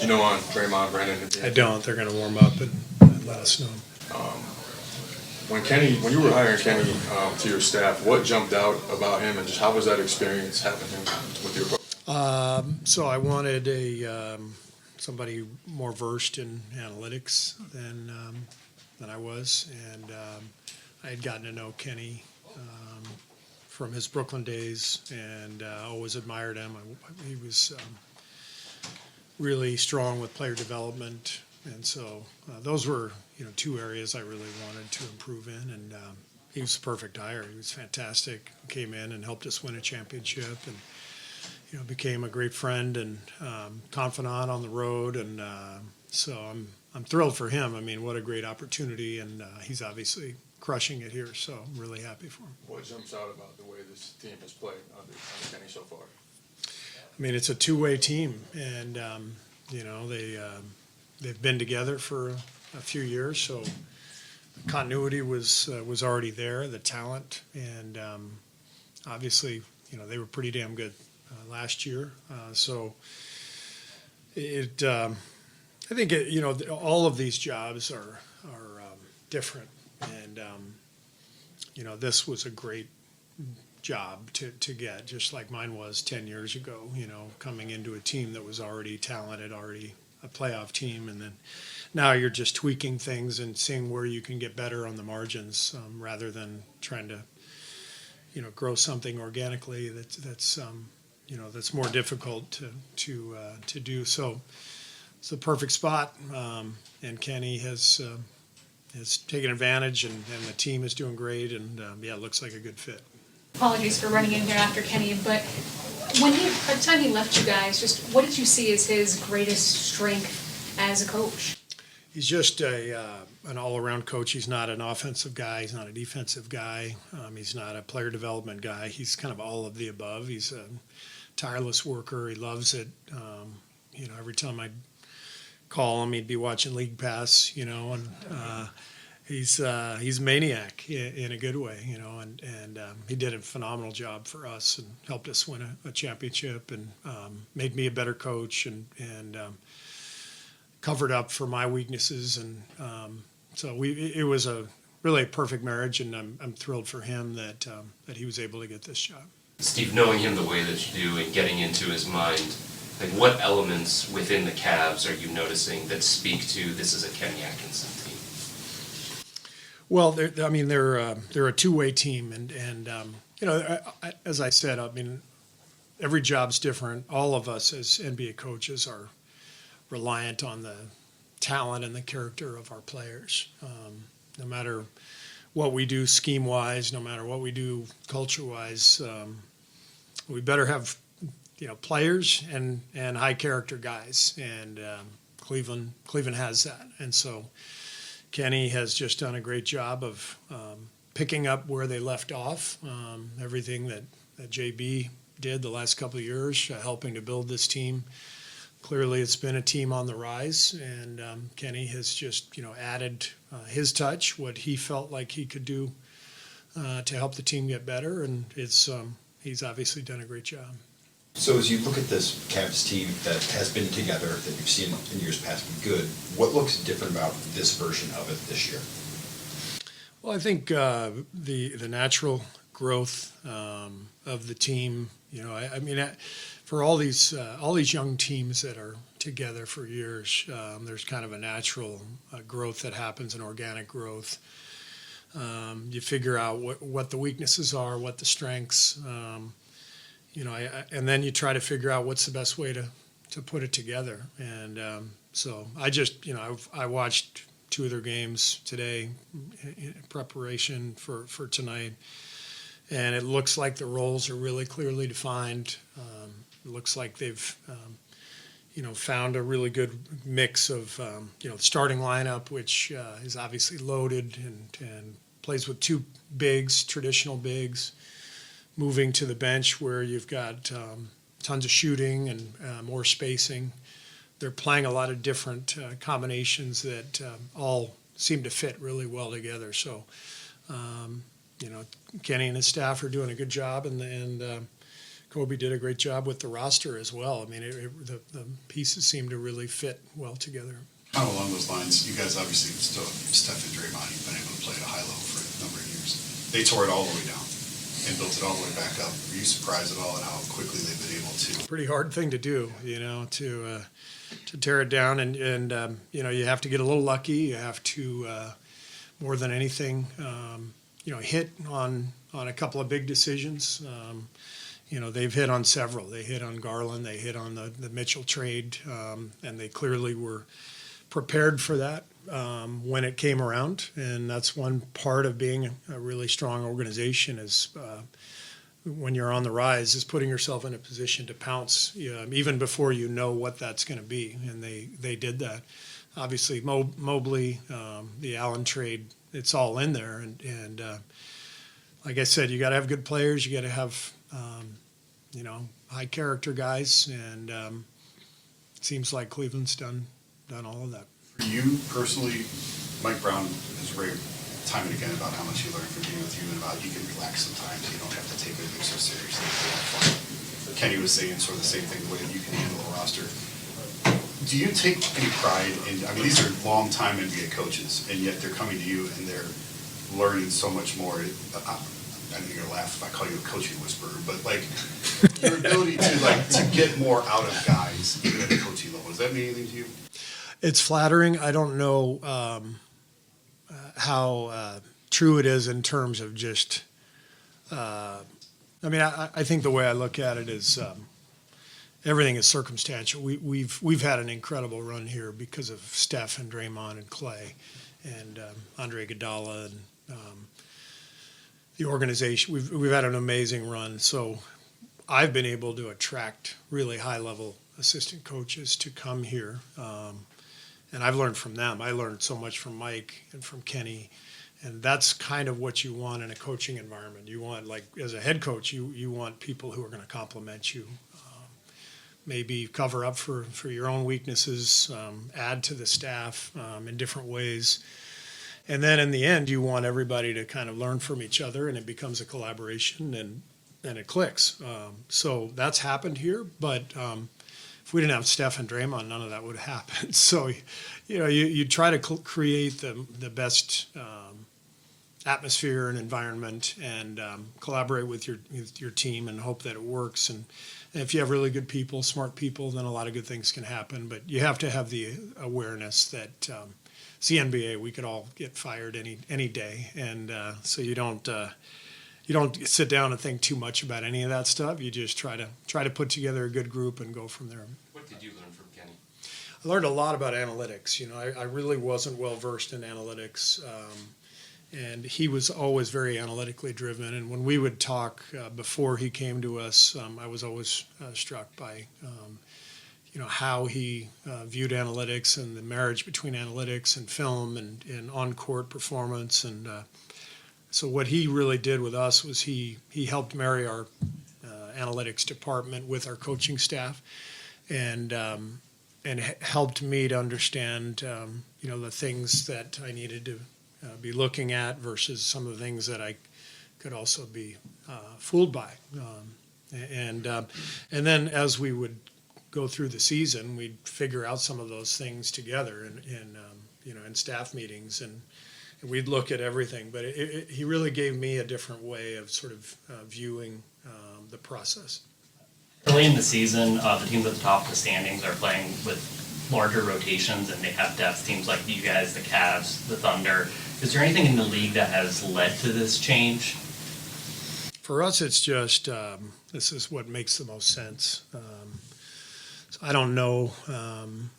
you know on Draymond, Brandin? I don't. They're going to warm up and let us know. When you were hiring Kenny to your staff, what jumped out about him, and just how was that experience having him with your program? So I wanted somebody more versed in analytics than I was, and I had gotten to know Kenny from his Brooklyn days, and always admired him. He was really strong with player development, and so those were two areas I really wanted to improve in. And he was the perfect hire. He was fantastic. Came in and helped us win a championship, and became a great friend and confidant on the road. And so I'm thrilled for him. I mean, what a great opportunity, and he's obviously crushing it here. So I'm really happy for him. What jumps out about the way this team has played under Kenny so far? I mean, it's a two-way team, and they've been together for a few years, so continuity was already there. The talent, and obviously, they were pretty damn good last year. So I think all of these jobs are different, and this was a great job to get, just like mine was 10 years ago, coming into a team that was already talented, already a playoff team, and then now you're just tweaking things and seeing where you can get better on the margins, rather than trying to grow something organically that's more difficult to do. So it's the perfect spot, and Kenny has taken advantage, and the team is doing great, and it looks like a good fit. Apologies for running in here after Kenny, but by the time he left you guys, just what did you see as his greatest strength as a coach? He's just an all-around coach. He's not an offensive guy. He's not a defensive guy. He's not a player development guy. He's kind of all of the above. He's a tireless worker. He loves it. Every time I'd call him, he'd be watching League Pass, and he's a maniac in a good way, and he did a phenomenal job for us and helped us win a championship, and made me a better coach, and covered up for my weaknesses, and so it was really a perfect marriage, and I'm thrilled for him that he was able to get this job. Steve, knowing him the way that you do and getting into his mind, like what elements within the Cavs are you noticing that speak to this is a Kenny Atkinson team? Well, they're a two-way team, and as I said, every job's different. All of us as NBA coaches are reliant on the talent and the character of our players. No matter what we do scheme-wise, no matter what we do culture-wise, we better have players and high-character guys, and Cleveland has that, and so Kenny has just done a great job of picking up where they left off. Everything that JB did the last couple of years, helping to build this team. Clearly, it's been a team on the rise, and Kenny has just added his touch, what he felt like he could do to help the team get better, and he's obviously done a great job. So as you look at this Cavs team that has been together, that you've seen in years past be good, what looks different about this version of it this year? Well, I think the natural growth of the team. For all these young teams that are together for years, there's kind of a natural growth that happens, an organic growth. You figure out what the weaknesses are, what the strengths. And then you try to figure out what's the best way to put it together. And so I watched 2 of their games today in preparation for tonight, and it looks like the roles are really clearly defined. It looks like they've found a really good mix of the starting lineup, which is obviously loaded and plays with 2 bigs, traditional bigs, moving to the bench where you've got tons of shooting and more spacing. They're playing a lot of different combinations that all seem to fit really well together. So, Kenny and his staff are doing a good job, and Kobe did a great job with the roster as well. I mean, the pieces seem to really fit well together. Kind of along those lines, you guys obviously still have Steph and Draymond. You've been able to play at a high level for a number of years. They tore it all the way down and built it all the way back up. Were you surprised at all at how quickly they've been able to? Pretty hard thing to do, to tear it down, and you have to get a little lucky. You have to, more than anything, hit on a couple of big decisions. They've hit on several. They hit on Garland. They hit on the Mitchell trade, and they clearly were prepared for that when it came around. And that's one part of being a really strong organization is when you're on the rise is putting yourself in a position to pounce even before you know what that's going to be. And they did that. Obviously, Mobley, the Allen trade, it's all in there. And like I said, you got to have good players. You got to have high character guys. And it seems like Cleveland's done all of that. For you personally, Mike Brown has raved time and again about how much he learned from being with you and about you can relax sometimes. You don't have to take everything so seriously. Kenny was saying sort of the same thing, the way you can handle a roster. Do you take any pride in, these are long-time NBA coaches, and yet they're coming to you and they're learning so much more. I know you're going to laugh if I call you a coaching whisperer, but your ability to get more out of guys, even at the coaching level, does that mean anything to you? It's flattering. I don't know how true it is in terms of just. I think the way I look at it is everything is circumstantial. We've had an incredible run here because of Steph and Draymond and Clay and Andre Iguodala and the organization. We've had an amazing run. So I've been able to attract really high level assistant coaches to come here. And I've learned from them. I learned so much from Mike and from Kenny. And that's kind of what you want in a coaching environment. You want, as a head coach, you want people who are going to compliment you, maybe cover up for your own weaknesses, add to the staff in different ways. And then in the end, you want everybody to kind of learn from each other, and it becomes a collaboration, and it clicks. So that's happened here, but if we didn't have Steph and Draymond, none of that would happen. So, you try to create the best atmosphere and environment, and collaborate with your team and hope that it works. And if you have really good people, smart people, then a lot of good things can happen. But you have to have the awareness that it's the NBA. We could all get fired any day, and so you don't sit down and think too much about any of that stuff. You just try to put together a good group and go from there. What did you learn from Kenny? I learned a lot about analytics. I really wasn't well versed in analytics, and he was always very analytically driven. And when we would talk before he came to us, I was always struck by how he viewed analytics and the marriage between analytics and film and on-court performance. And so what he really did with us was he helped marry our analytics department with our coaching staff, and helped me to understand the things that I needed to be looking at versus some of the things that I could also be fooled by. And then as we would go through the season, we'd figure out some of those things together in staff meetings, and we'd look at everything. But he really gave me a different way of sort of viewing the process. Early in the season, the teams at the top of the standings are playing with larger rotations, and they have depth. Teams like you guys, the Cavs, the Thunder. Is there anything in the league that has led to this change? For us, it's just this is what makes the most sense. So I don't know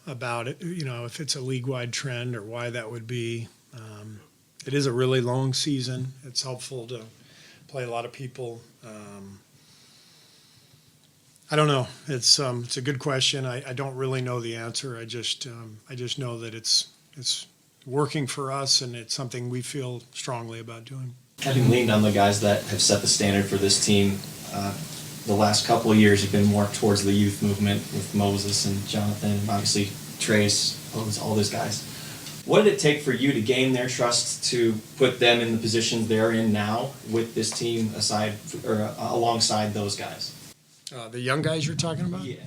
about it, if it's a league-wide trend or why that would be. It is a really long season. It's helpful to play a lot of people. I don't know. It's a good question. I don't really know the answer. I just know that it's working for us, and it's something we feel strongly about doing. Having leaned on the guys that have set the standard for this team, the last couple of years have been more towards the youth movement with Moses and Jonathan, obviously Trace, all those guys. What did it take for you to gain their trust to put them in the positions they're in now with this team alongside those guys? The young guys you're talking about? Yeah.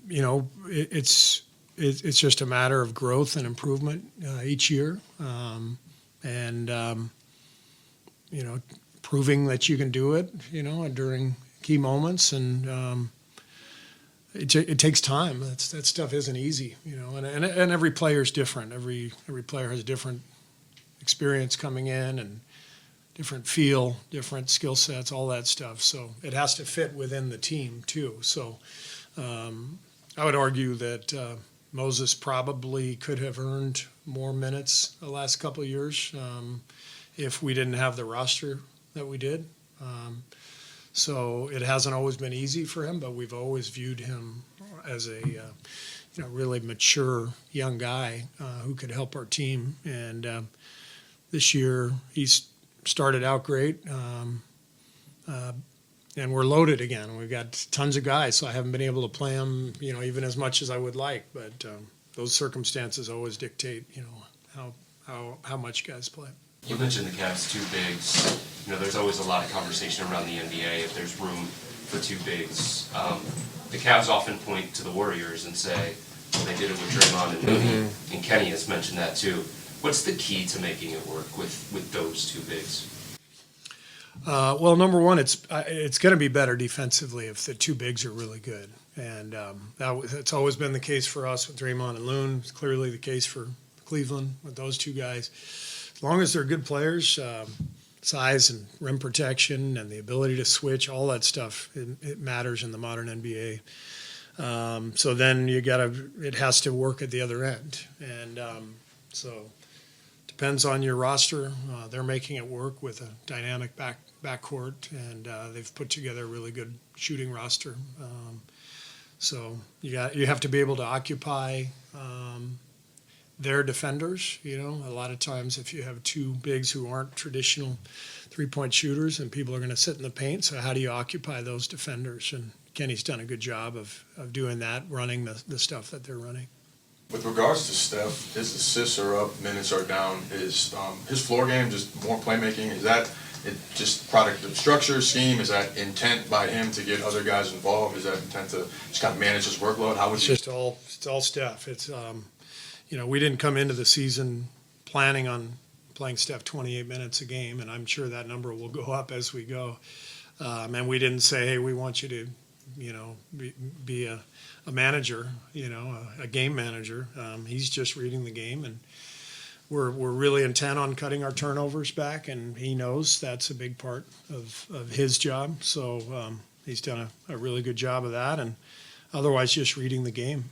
You know, it's just a matter of growth and improvement each year, and you know, proving that you can do it. You know, during key moments, and it takes time. That stuff isn't easy. You know, and every player's different. Every player has a different experience coming in, and different feel, different skill sets, all that stuff. So it has to fit within the team too. So I would argue that Moses probably could have earned more minutes the last couple of years if we didn't have the roster that we did. So it hasn't always been easy for him, but we've always viewed him as a really mature young guy who could help our team. And this year he's started out great, and we're loaded again. We've got tons of guys, so I haven't been able to play them, even as much as I would like. But those circumstances always dictate, how much guys play. You mentioned the Cavs' two bigs. There's always a lot of conversation around the NBA if there's room for two bigs. The Cavs often point to the Warriors and say, well, they did it with Draymond and Mooney, and Kenny has mentioned that too. What's the key to making it work with those two bigs? Well, number one, it's going to be better defensively if the two bigs are really good, and that's always been the case for us with Draymond and Loon. It's clearly the case for Cleveland with those two guys. As long as they're good players, size and rim protection and the ability to switch, all that stuff, it matters in the modern NBA. So then it has to work at the other end, and so. Depends on your roster. They're making it work with a dynamic backcourt, and they've put together a really good shooting roster. So you have to be able to occupy their defenders. A lot of times if you have two bigs who aren't traditional three-point shooters, and people are going to sit in the paint. So how do you occupy those defenders? And Kenny's done a good job of doing that, running the stuff that they're running. With regards to Steph, his assists are up, minutes are down. His floor game, just more playmaking, is that just product of structure, scheme? Is that intent by him to get other guys involved? Is that intent to just kind of manage his workload? How would you? It's all Steph. It's we didn't come into the season planning on playing Steph 28 minutes a game, and I'm sure that number will go up as we go. And we didn't say, hey, we want you to, be a manager, a game manager. He's just reading the game, and we're really intent on cutting our turnovers back, and he knows that's a big part of his job. So he's done a really good job of that, and otherwise just reading the game.